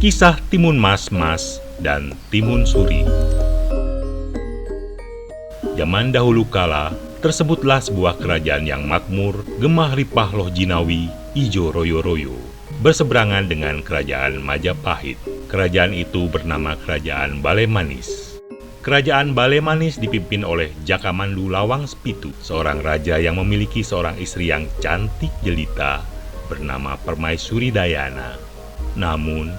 Kisah Timun Mas dan Timun Suri. Zaman dahulu kala, tersebutlah sebuah kerajaan yang makmur, gemah ripah loh jinawi, ijo royo-royo, berseberangan dengan kerajaan Majapahit. Kerajaan itu bernama Kerajaan Balemanis. Kerajaan Balemanis dipimpin oleh Jakamandu Lawang Sepitu, seorang raja yang memiliki seorang istri yang cantik jelita bernama Permaisuri Dayana. Namun,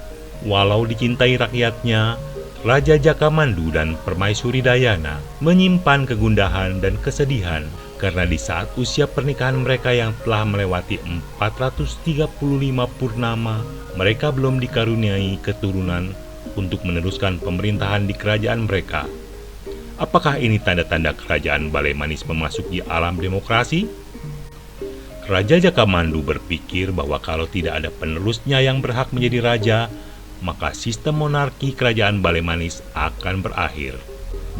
walau dicintai rakyatnya, Raja Jakamandu dan Permaisuri Dayana menyimpan kegundahan dan kesedihan karena di saat usia pernikahan mereka yang telah melewati 435 purnama, mereka belum dikaruniai keturunan untuk meneruskan pemerintahan di kerajaan mereka. Apakah ini tanda-tanda kerajaan Balemanis memasuki alam demokrasi? Raja Jakamandu berpikir bahwa kalau tidak ada penerusnya yang berhak menjadi raja, maka sistem monarki kerajaan Balemanis akan berakhir.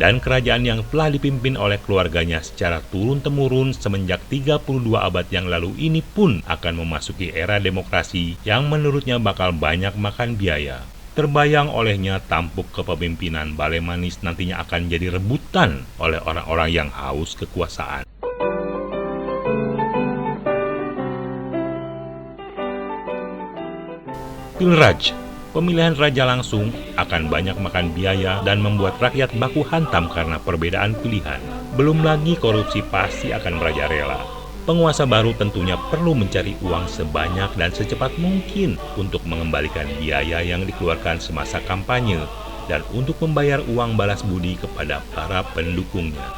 Dan kerajaan yang telah dipimpin oleh keluarganya secara turun-temurun semenjak 32 abad yang lalu ini pun akan memasuki era demokrasi yang menurutnya bakal banyak makan biaya. Terbayang olehnya tampuk kepemimpinan Balemanis nantinya akan jadi rebutan oleh orang-orang yang haus kekuasaan. Pilraj, pemilihan raja langsung akan banyak makan biaya dan membuat rakyat baku hantam karena perbedaan pilihan. Belum lagi korupsi pasti akan merajalela. Penguasa baru tentunya perlu mencari uang sebanyak dan secepat mungkin untuk mengembalikan biaya yang dikeluarkan semasa kampanye dan untuk membayar uang balas budi kepada para pendukungnya.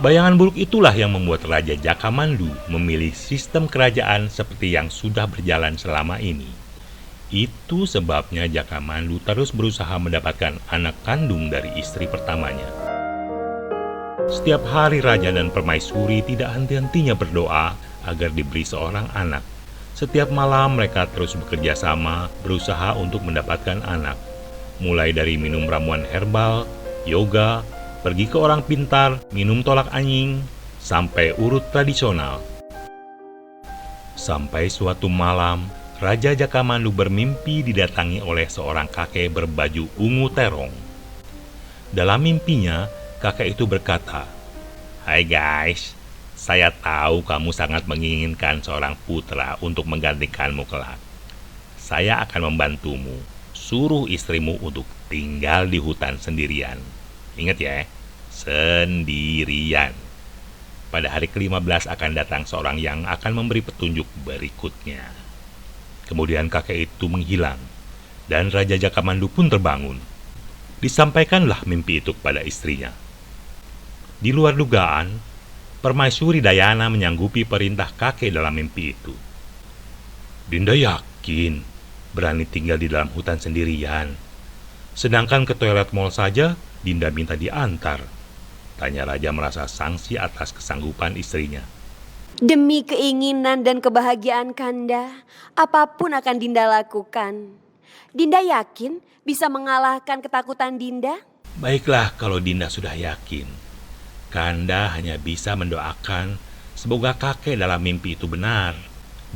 Bayangan buruk itulah yang membuat Raja Jakamandu memilih sistem kerajaan seperti yang sudah berjalan selama ini. Itu sebabnya Jakamandu terus berusaha mendapatkan anak kandung dari istri pertamanya. Setiap hari Raja dan Permaisuri tidak henti-hentinya berdoa agar diberi seorang anak. Setiap malam mereka terus bekerja sama, berusaha untuk mendapatkan anak. Mulai dari minum ramuan herbal, yoga, pergi ke orang pintar, minum tolak anying, sampai urut tradisional. Sampai suatu malam, Raja Jakamandu bermimpi didatangi oleh seorang kakek berbaju ungu terong. Dalam mimpinya, kakek itu berkata, "Hai guys, saya tahu kamu sangat menginginkan seorang putra untuk menggantikanmu kelak. Saya akan membantumu. Suruh istrimu untuk tinggal di hutan sendirian. Ingat ya, sendirian. Pada hari ke-15 akan datang seorang yang akan memberi petunjuk berikutnya." Kemudian kakek itu menghilang, dan Raja Jakamandu pun terbangun. Disampaikanlah mimpi itu kepada istrinya. Di luar dugaan, Permaisuri Dayana menyanggupi perintah kakek dalam mimpi itu. "Dinda yakin berani tinggal di dalam hutan sendirian? Sedangkan ke toilet mall saja Dinda minta diantar," tanya Raja merasa sangsi atas kesanggupan istrinya. "Demi keinginan dan kebahagiaan Kanda, apapun akan Dinda lakukan. Dinda yakin bisa mengalahkan ketakutan Dinda?" "Baiklah kalau Dinda sudah yakin. Kanda hanya bisa mendoakan semoga kakek dalam mimpi itu benar,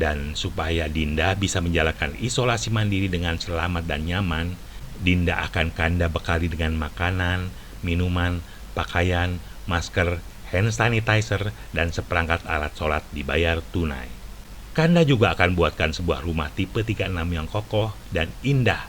dan supaya Dinda bisa menjalankan isolasi mandiri dengan selamat dan nyaman, Dinda akan Kanda bekali dengan makanan, minuman, pakaian, masker, hand sanitizer, dan seperangkat alat sholat dibayar tunai. Kanda juga akan buatkan sebuah rumah tipe 36 yang kokoh dan indah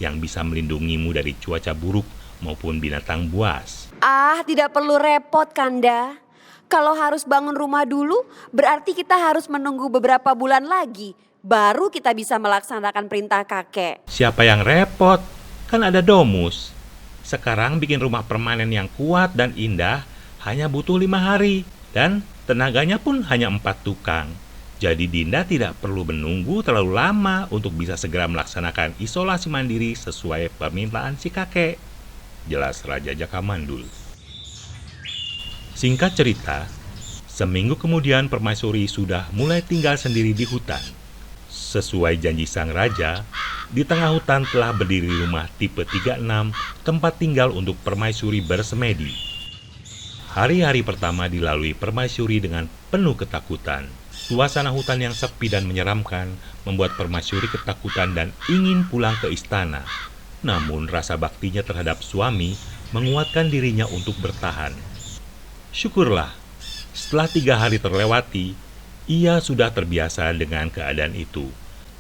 yang bisa melindungimu dari cuaca buruk maupun binatang buas." Tidak perlu repot Kanda. Kalau harus bangun rumah dulu, berarti kita harus menunggu beberapa bulan lagi. Baru kita bisa melaksanakan perintah kakek. "Siapa yang repot? Kan ada Domus. Sekarang bikin rumah permanen yang kuat dan indah hanya butuh 5 hari, dan tenaganya pun hanya 4 tukang. Jadi Dinda tidak perlu menunggu terlalu lama untuk bisa segera melaksanakan isolasi mandiri sesuai permintaan si kakek," jelas Raja Jakamandu. Singkat cerita, seminggu kemudian Permaisuri sudah mulai tinggal sendiri di hutan. Sesuai janji sang raja, di tengah hutan telah berdiri rumah tipe 36, tempat tinggal untuk Permaisuri bersemedi. Hari-hari pertama dilalui Permaisuri dengan penuh ketakutan. Suasana hutan yang sepi dan menyeramkan membuat Permaisuri ketakutan dan ingin pulang ke istana. Namun rasa baktinya terhadap suami menguatkan dirinya untuk bertahan. Syukurlah, setelah 3 hari terlewati, ia sudah terbiasa dengan keadaan itu.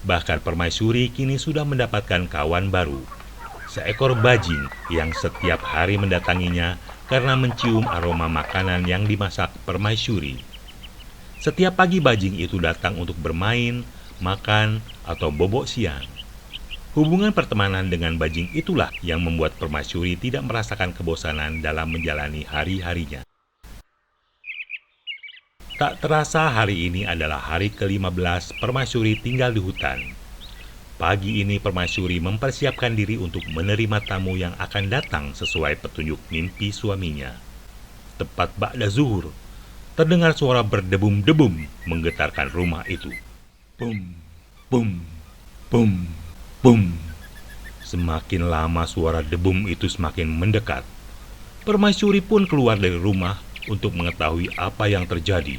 Bahkan Permaisuri kini sudah mendapatkan kawan baru, seekor bajing yang setiap hari mendatanginya karena mencium aroma makanan yang dimasak Permaisuri. Setiap pagi bajing itu datang untuk bermain, makan, atau bobok siang. Hubungan pertemanan dengan bajing itulah yang membuat Permaisuri tidak merasakan kebosanan dalam menjalani hari-harinya. Tak terasa hari ini adalah hari ke-15 Permaisuri tinggal di hutan. Pagi ini Permaisuri mempersiapkan diri untuk menerima tamu yang akan datang sesuai petunjuk mimpi suaminya. Tepat ba'da zuhur, terdengar suara berdebum-debum menggetarkan rumah itu. Bum, bum, bum, bum. Semakin lama suara debum itu semakin mendekat. Permaisuri pun keluar dari rumah untuk mengetahui apa yang terjadi.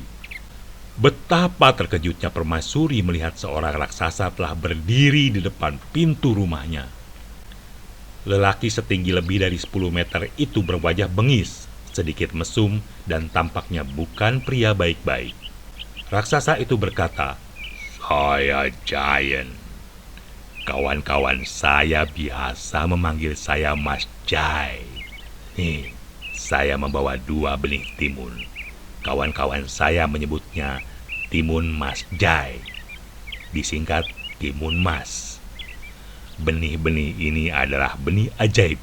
Betapa terkejutnya Permaisuri melihat seorang raksasa telah berdiri di depan pintu rumahnya. Lelaki setinggi lebih dari 10 meter itu berwajah bengis, sedikit mesum, dan tampaknya bukan pria baik-baik. Raksasa itu berkata, "Saya Giant. Kawan-kawan saya biasa memanggil saya Mas Jai. Nih, saya membawa 2 benih timun. Kawan-kawan saya menyebutnya timun Mas Jai, disingkat timun mas. Benih-benih ini adalah benih ajaib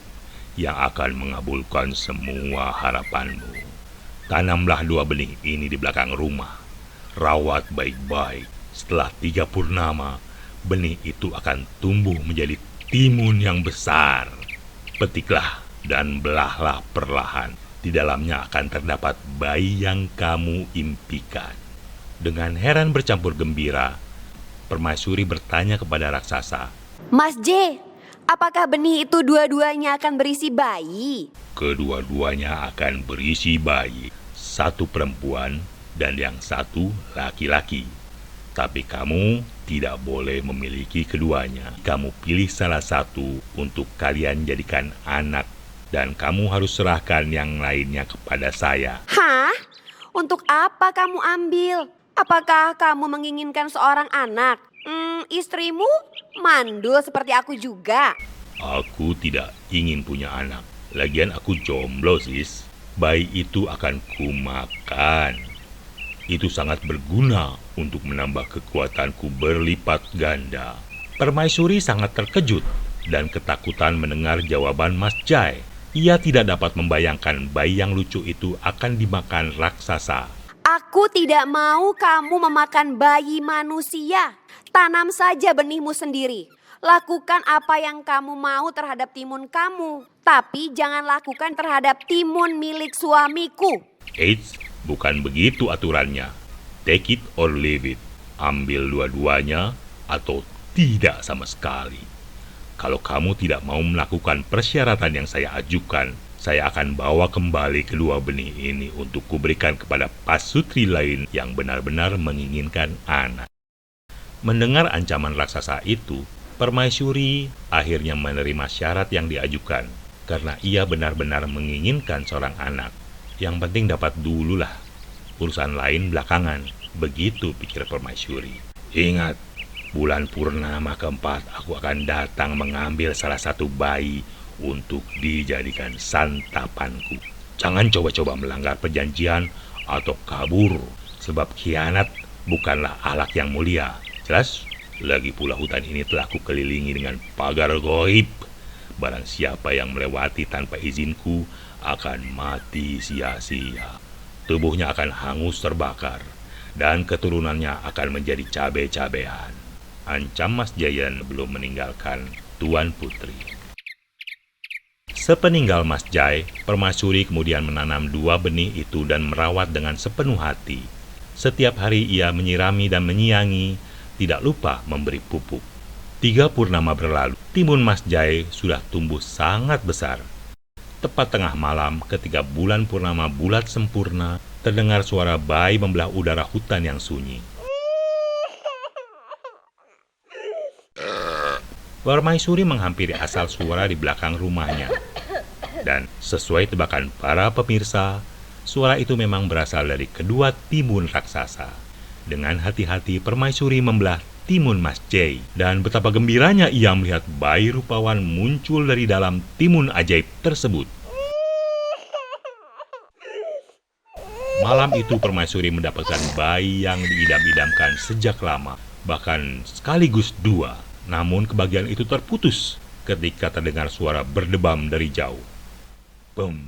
yang akan mengabulkan semua harapanmu. Tanamlah 2 benih ini di belakang rumah. Rawat baik-baik. Setelah 3 purnama, benih itu akan tumbuh menjadi timun yang besar. Petiklah dan belahlah perlahan. Di dalamnya akan terdapat bayi yang kamu impikan." Dengan heran bercampur gembira, Permaisuri bertanya kepada raksasa, Mas J, apakah benih itu dua-duanya akan berisi bayi? "Kedua-duanya akan berisi bayi, 1 perempuan dan yang 1 laki-laki. Tapi kamu tidak boleh memiliki keduanya. Kamu pilih salah satu untuk kalian jadikan anak. Dan kamu harus serahkan yang lainnya kepada saya." Hah? Untuk apa kamu ambil? Apakah kamu menginginkan seorang anak? Istrimu mandul seperti aku juga. "Aku tidak ingin punya anak. Lagian aku jomblo, sis. Bayi itu akan kumakan. Itu sangat berguna untuk menambah kekuatanku berlipat ganda." Permaisuri sangat terkejut dan ketakutan mendengar jawaban Mas Jai. Ia tidak dapat membayangkan bayi yang lucu itu akan dimakan raksasa. Aku tidak mau kamu memakan bayi manusia. Tanam saja benihmu sendiri. Lakukan apa yang kamu mau terhadap timun kamu. Tapi jangan lakukan terhadap timun milik suamiku. Eits, bukan begitu aturannya. Take it or leave it. Ambil dua-duanya atau tidak sama sekali. Kalau kamu tidak mau melakukan persyaratan yang saya ajukan, saya akan bawa kembali kedua benih ini untuk kuberikan kepada pasutri lain yang benar-benar menginginkan anak. Mendengar ancaman raksasa itu, Permaisuri akhirnya menerima syarat yang diajukan karena ia benar-benar menginginkan seorang anak. Yang penting dapat dululah, urusan lain belakangan. Begitu pikir Permaisuri. Ingat, bulan purnama keempat aku akan datang mengambil salah satu bayi untuk dijadikan santapanku. Jangan coba-coba melanggar perjanjian atau kabur, sebab khianat bukanlah akhlak yang mulia. Jelas? Lagi pula hutan ini telah kukelilingi dengan pagar goib. Barang siapa yang melewati tanpa izinku akan mati sia-sia. Tubuhnya akan hangus terbakar dan keturunannya akan menjadi cabe-cabean. Ancam Mas Jayan belum meninggalkan Tuan Putri. Sepeninggal Mas Jai, Permaisuri kemudian menanam 2 benih itu dan merawat dengan sepenuh hati. Setiap hari ia menyirami dan menyiangi, tidak lupa memberi pupuk. 3 purnama berlalu, timun Mas Jai sudah tumbuh sangat besar. Tepat tengah malam, ketika bulan purnama bulat sempurna, terdengar suara bayi membelah udara hutan yang sunyi. Permaisuri menghampiri asal suara di belakang rumahnya. Dan sesuai tebakan para pemirsa, suara itu memang berasal dari kedua timun raksasa. Dengan hati-hati Permaisuri membelah timun Mas Jay. Dan betapa gembiranya ia melihat bayi rupawan muncul dari dalam timun ajaib tersebut. Malam itu Permaisuri mendapatkan bayi yang diidam-idamkan sejak lama, bahkan sekaligus dua. Namun kebahagiaan itu terputus ketika terdengar suara berdebam dari jauh. Bum,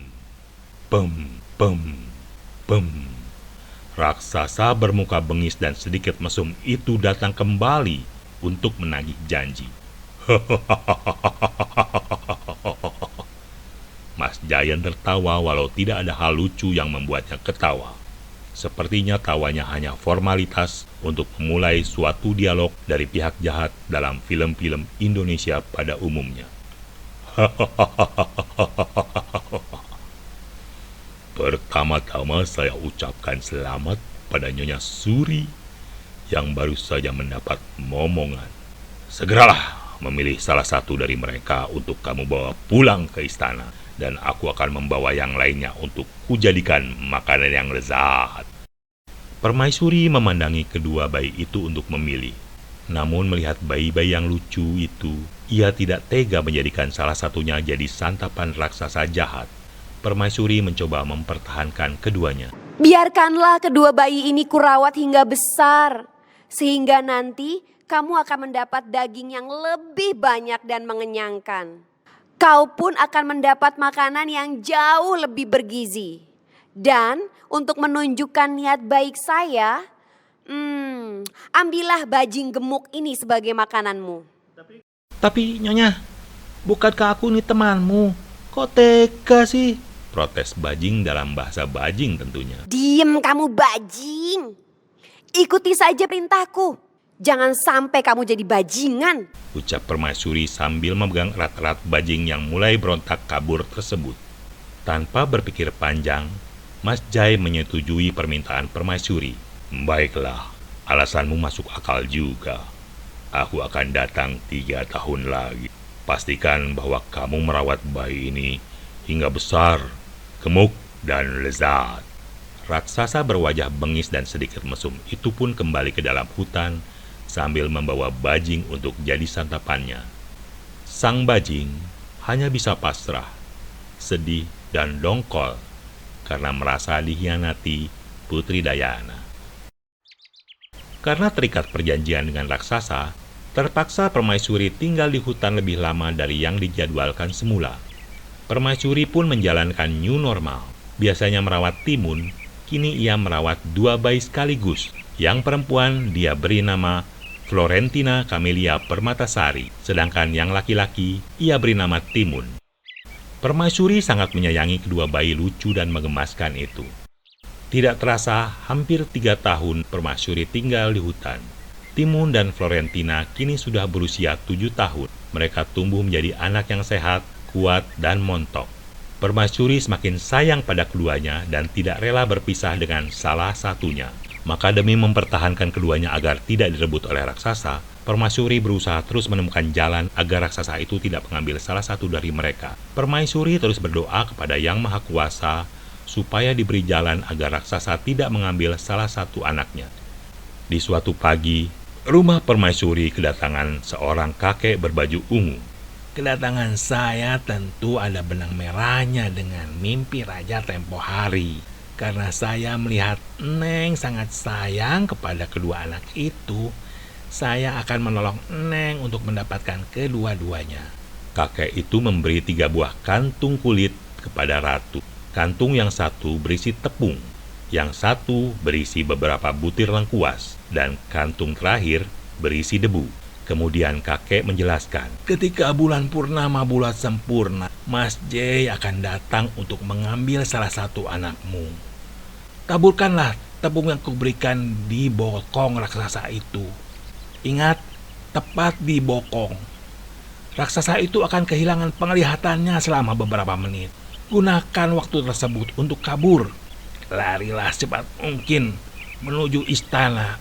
bum, bum, bum. Raksasa bermuka bengis dan sedikit mesum itu datang kembali untuk menagih janji. Mas Giant tertawa walau tidak ada hal lucu yang membuatnya ketawa. Sepertinya tawanya hanya formalitas untuk memulai suatu dialog dari pihak jahat dalam film-film Indonesia pada umumnya. Pertama-tama saya ucapkan selamat pada Nyonya Suri yang baru saja mendapat momongan. Segeralah memilih salah satu dari mereka untuk kamu bawa pulang ke istana. Dan aku akan membawa yang lainnya untuk kujadikan makanan yang lezat. Permaisuri memandangi kedua bayi itu untuk memilih. Namun melihat bayi-bayi yang lucu itu, ia tidak tega menjadikan salah satunya jadi santapan raksasa jahat. Permaisuri mencoba mempertahankan keduanya. Biarkanlah kedua bayi ini kurawat hingga besar. Sehingga nanti kamu akan mendapat daging yang lebih banyak dan mengenyangkan. Kau pun akan mendapat makanan yang jauh lebih bergizi. Dan untuk menunjukkan niat baik saya, ambillah bajing gemuk ini sebagai makananmu. Tapi Nyonya, bukankah aku ini temanmu? Kok tega sih? Protes bajing dalam bahasa bajing tentunya. Diem kamu bajing. Ikuti saja perintahku. Jangan sampai kamu jadi bajingan, ucap Permaisuri sambil memegang erat-erat bajing yang mulai berontak kabur tersebut. Tanpa berpikir panjang, Mas Jai menyetujui permintaan Permaisuri. Baiklah, alasanmu masuk akal juga. Aku akan datang 3 tahun lagi. Pastikan bahwa kamu merawat bayi ini hingga besar, gemuk, dan lezat. Raksasa berwajah bengis dan sedikit mesum itu pun kembali ke dalam hutan sambil membawa bajing untuk jadi santapannya. Sang bajing hanya bisa pasrah, sedih, dan dongkol karena merasa dikhianati Putri Dayana. Karena terikat perjanjian dengan raksasa, terpaksa Permaisuri tinggal di hutan lebih lama dari yang dijadwalkan semula. Permaisuri pun menjalankan new normal. Biasanya merawat timun, kini ia merawat 2 bayi sekaligus. Yang perempuan dia beri nama Florentina Camelia Permatasari, sedangkan yang laki-laki ia beri nama Timun. Permaisuri sangat menyayangi kedua bayi lucu dan menggemaskan itu. Tidak terasa, hampir 3 tahun Permaisuri tinggal di hutan. Timun dan Florentina kini sudah berusia 7 tahun. Mereka tumbuh menjadi anak yang sehat, kuat, dan montok. Permaisuri semakin sayang pada keduanya dan tidak rela berpisah dengan salah satunya. Maka demi mempertahankan keduanya agar tidak direbut oleh raksasa, Permaisuri berusaha terus menemukan jalan agar raksasa itu tidak mengambil salah satu dari mereka. Permaisuri terus berdoa kepada Yang Maha Kuasa supaya diberi jalan agar raksasa tidak mengambil salah satu anaknya. Di suatu pagi, rumah Permaisuri kedatangan seorang kakek berbaju ungu. Kedatangan saya tentu ada benang merahnya dengan mimpi raja tempo hari. Karena saya melihat Neng sangat sayang kepada kedua anak itu, saya akan menolong Neng untuk mendapatkan kedua-duanya. Kakek itu memberi 3 buah kantung kulit kepada ratu. Kantung yang satu berisi tepung, yang satu berisi beberapa butir lengkuas, dan kantung terakhir berisi debu. Kemudian kakek menjelaskan, ketika bulan purnama bulat sempurna, Mas J akan datang untuk mengambil salah satu anakmu. Taburkanlah tepung yang kuberikan di bokong raksasa itu. Ingat, tepat di bokong. Raksasa itu akan kehilangan penglihatannya selama beberapa menit. Gunakan waktu tersebut untuk kabur. Larilah secepat mungkin menuju istana.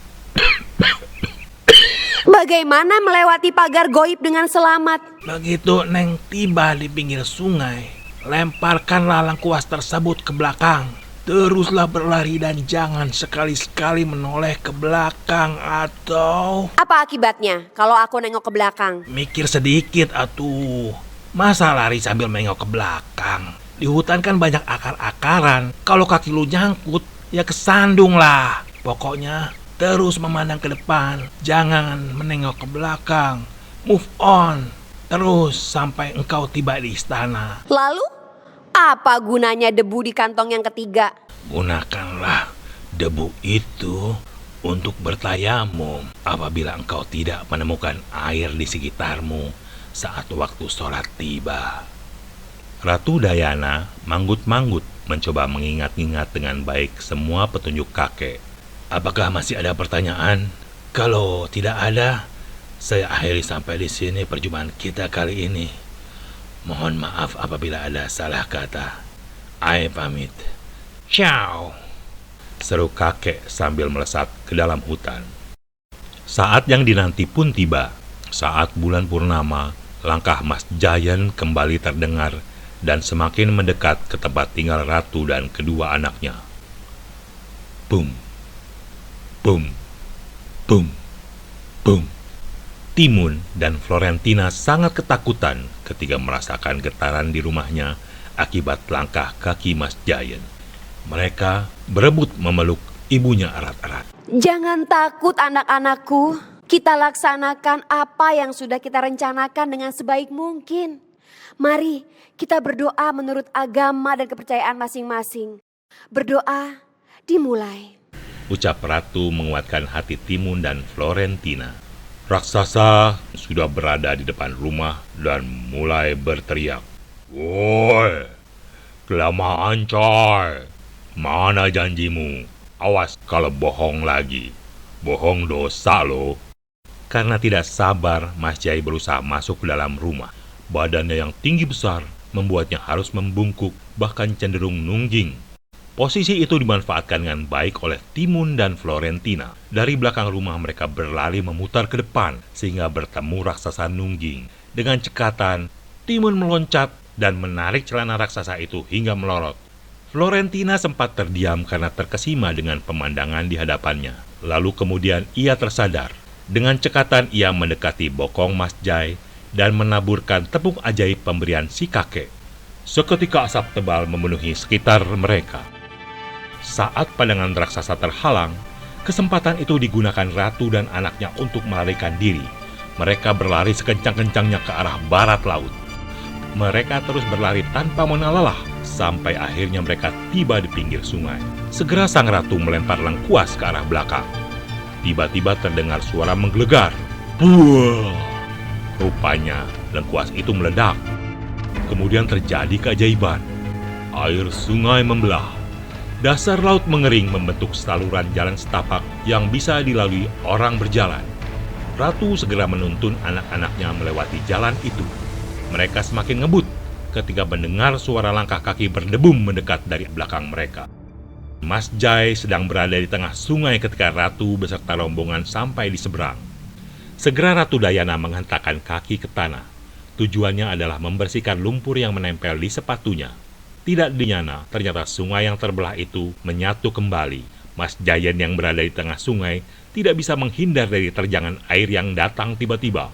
Bagaimana melewati pagar goib dengan selamat? Begitu Neng tiba di pinggir sungai, lemparkanlah lengkuas tersebut ke belakang. Teruslah berlari dan jangan sekali-sekali menoleh ke belakang atau... Apa akibatnya kalau aku nengok ke belakang? Mikir sedikit atuh. Masa lari sambil menengok ke belakang? Di hutan kan banyak akar-akaran. Kalau kaki lu nyangkut, ya kesandung lah. Pokoknya terus memandang ke depan. Jangan menengok ke belakang. Move on. Terus sampai engkau tiba di istana. Lalu, apa gunanya debu di kantong yang ketiga? Gunakanlah debu itu untuk bertayamum apabila engkau tidak menemukan air di sekitarmu saat waktu sholat tiba. Ratu Dayana manggut-manggut mencoba mengingat-ingat dengan baik semua petunjuk kakek. Apakah masih ada pertanyaan? Kalau tidak ada, saya akhiri sampai di sini perjumpaan kita kali ini. Mohon maaf apabila ada salah kata. Ai pamit. Ciao. Seru kakek sambil melesat ke dalam hutan. Saat yang dinanti pun tiba. Saat bulan purnama, langkah Mas Giant kembali terdengar dan semakin mendekat ke tempat tinggal ratu dan kedua anaknya. Bum, bum, bum, bum. Timun dan Florentina sangat ketakutan ketika merasakan getaran di rumahnya akibat langkah kaki Mas Giant. Mereka berebut memeluk ibunya erat-erat. Jangan takut anak-anakku. Kita laksanakan apa yang sudah kita rencanakan dengan sebaik mungkin. Mari kita berdoa menurut agama dan kepercayaan masing-masing. Berdoa dimulai. Ucap ratu menguatkan hati Timun dan Florentina. Raksasa sudah berada di depan rumah dan mulai berteriak. Woi, kelamaan coy. Mana janjimu? Awas kalau bohong lagi. Bohong dosa lo. Karena tidak sabar, Mas Jai berusaha masuk ke dalam rumah. Badannya yang tinggi besar membuatnya harus membungkuk, bahkan cenderung nungging. Posisi itu dimanfaatkan dengan baik oleh Timun dan Florentina. Dari belakang rumah mereka berlari memutar ke depan sehingga bertemu raksasa nungging. Dengan cekatan, Timun meloncat dan menarik celana raksasa itu hingga melorot. Florentina sempat terdiam karena terkesima dengan pemandangan di hadapannya. Lalu kemudian ia tersadar. Dengan cekatan ia mendekati bokong Mas Jai dan menaburkan tepung ajaib pemberian si kakek. Seketika asap tebal memenuhi sekitar mereka. Saat pandangan raksasa terhalang, kesempatan itu digunakan ratu dan anaknya untuk melarikan diri. Mereka berlari sekencang-kencangnya ke arah barat laut. Mereka terus berlari tanpa mengenal lelah, sampai akhirnya mereka tiba di pinggir sungai. Segera sang ratu melempar lengkuas ke arah belakang. Tiba-tiba terdengar suara menggelegar. Buah! Rupanya lengkuas itu meledak. Kemudian terjadi keajaiban. Air sungai membelah. Dasar laut mengering membentuk saluran jalan setapak yang bisa dilalui orang berjalan. Ratu segera menuntun anak-anaknya melewati jalan itu. Mereka semakin ngebut ketika mendengar suara langkah kaki berdebum mendekat dari belakang mereka. Mas Jai sedang berada di tengah sungai ketika Ratu beserta rombongan sampai di seberang. Segera Ratu Dayana menghentakkan kaki ke tanah. Tujuannya adalah membersihkan lumpur yang menempel di sepatunya. Tidak dinyana, ternyata sungai yang terbelah itu menyatu kembali. Mas Giant yang berada di tengah sungai tidak bisa menghindar dari terjangan air yang datang tiba-tiba.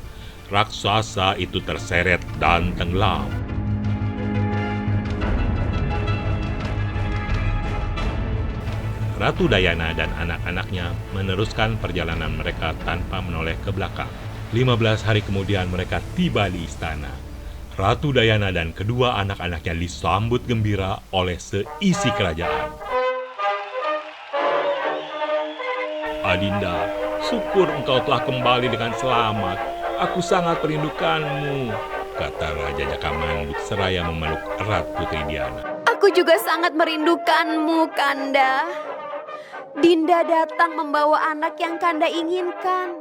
Raksasa itu terseret dan tenggelam. Ratu Dayana dan anak-anaknya meneruskan perjalanan mereka tanpa menoleh ke belakang. 15 hari kemudian mereka tiba di istana. Ratu Dayana dan kedua anak-anaknya disambut gembira oleh seisi kerajaan. Adinda, syukur engkau telah kembali dengan selamat. Aku sangat merindukanmu, kata Raja Jakamandu seraya memeluk erat Putri Diana. Aku juga sangat merindukanmu, Kanda. Dinda datang membawa anak yang Kanda inginkan,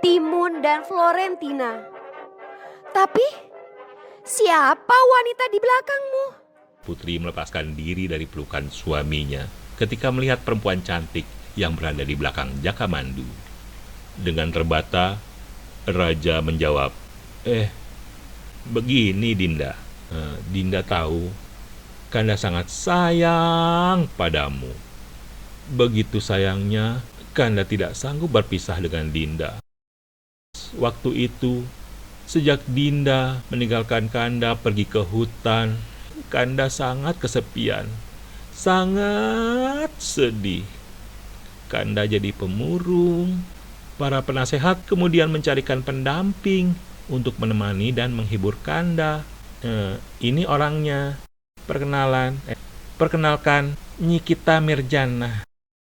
Timun dan Florentina. Tapi siapa wanita di belakangmu? Putri melepaskan diri dari pelukan suaminya ketika melihat perempuan cantik yang berada di belakang Jakamandu. Dengan terbata, Raja menjawab, begini Dinda. Dinda tahu, Kanda sangat sayang padamu. Begitu sayangnya, Kanda tidak sanggup berpisah dengan Dinda. Waktu itu, sejak Dinda meninggalkan Kanda pergi ke hutan, Kanda sangat kesepian, sangat sedih. Kanda jadi pemurung. Para penasehat kemudian mencarikan pendamping untuk menemani dan menghibur Kanda. Ini orangnya. Perkenalkan, Nyikita Mirjana.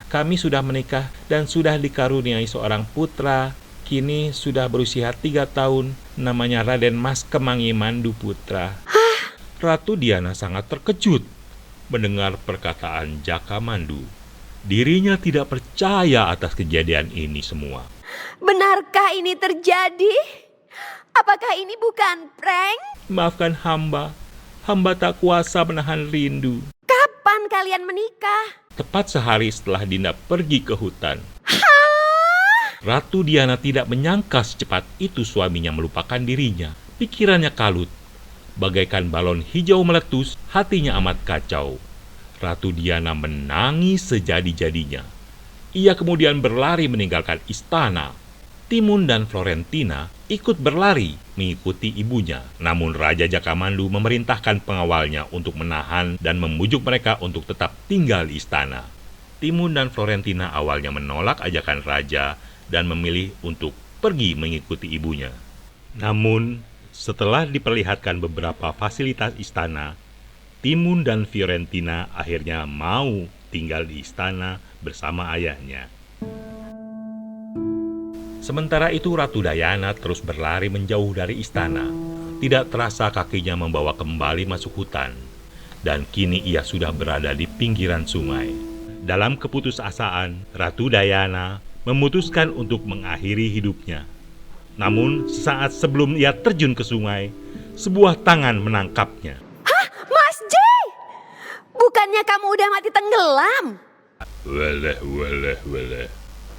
Kami sudah menikah dan sudah dikaruniai seorang putra. Kini sudah berusia 3 tahun. Namanya Raden Mas Kemangi Mandu Putra. Ratu Diana sangat terkejut mendengar perkataan Jaka Mandu. Dirinya tidak percaya atas kejadian ini semua. Benarkah ini terjadi? Apakah ini bukan prank? Maafkan hamba. Hamba tak kuasa menahan rindu. Kapan kalian menikah? Tepat sehari setelah Dinda pergi ke hutan. Ratu Diana tidak menyangka secepat itu suaminya melupakan dirinya. Pikirannya kalut. Bagaikan balon hijau meletus, hatinya amat kacau. Ratu Diana menangis sejadi-jadinya. Ia kemudian berlari meninggalkan istana. Timun dan Florentina ikut berlari mengikuti ibunya. Namun Raja Jakamandu memerintahkan pengawalnya untuk menahan dan membujuk mereka untuk tetap tinggal di istana. Timun dan Florentina awalnya menolak ajakan raja dan memilih untuk pergi mengikuti ibunya. Namun, setelah diperlihatkan beberapa fasilitas istana, Timun dan Fiorentina akhirnya mau tinggal di istana bersama ayahnya. Sementara itu Ratu Dayana terus berlari menjauh dari istana. Tidak terasa kakinya membawa kembali masuk hutan. Dan kini ia sudah berada di pinggiran sungai. Dalam keputusasaan, Ratu Dayana memutuskan untuk mengakhiri hidupnya. Namun, sesaat sebelum ia terjun ke sungai, sebuah tangan menangkapnya. Mas J! Bukannya kamu udah mati tenggelam? Weleh.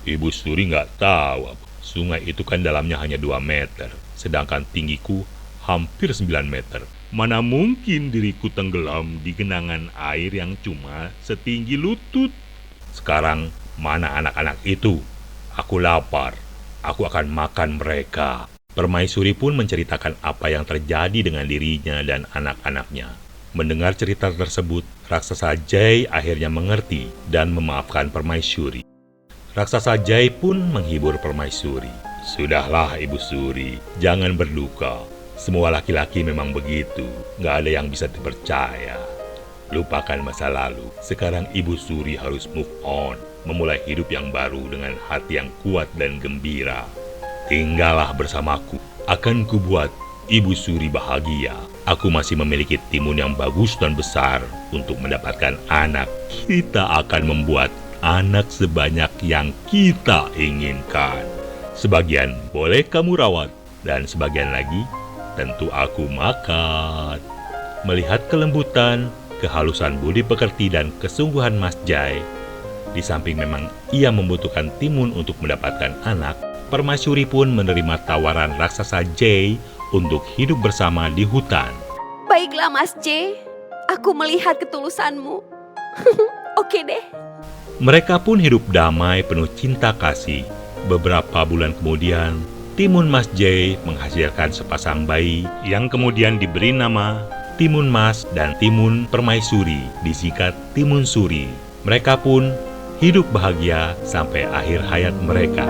Ibu Suri nggak tahu. Sungai itu kan dalamnya hanya 2 meter, sedangkan tinggiku hampir 9 meter. Mana mungkin diriku tenggelam di genangan air yang cuma setinggi lutut. Sekarang, mana anak-anak itu? Aku lapar. Aku akan makan mereka. Permaisuri pun menceritakan apa yang terjadi dengan dirinya dan anak-anaknya. Mendengar cerita tersebut, raksasa Jai akhirnya mengerti dan memaafkan Permaisuri. Raksasa Jai pun menghibur Permaisuri. Sudahlah Ibu Suri, jangan berduka. Semua laki-laki memang begitu, gak ada yang bisa dipercaya. Lupakan masa lalu, sekarang Ibu Suri harus move on, memulai hidup yang baru dengan hati yang kuat dan gembira. Tinggallah bersamaku, akan kubuat Ibu Suri bahagia. Aku masih memiliki timun yang bagus dan besar untuk mendapatkan anak. Kita akan membuat anak sebanyak yang kita inginkan. Sebagian boleh kamu rawat, dan sebagian lagi tentu aku makan. Melihat kelembutan, kehalusan budi pekerti dan kesungguhan Mas Jai, di samping memang ia membutuhkan timun untuk mendapatkan anak, Permaisuri pun menerima tawaran raksasa Jai untuk hidup bersama di hutan. Baiklah Mas J, aku melihat ketulusanmu. Oke deh. Mereka pun hidup damai penuh cinta kasih. Beberapa bulan kemudian, Timun Mas Jai menghasilkan sepasang bayi yang kemudian diberi nama Timun Mas dan Timun Permaisuri, disingkat Timun Suri. Mereka pun hidup bahagia sampai akhir hayat mereka.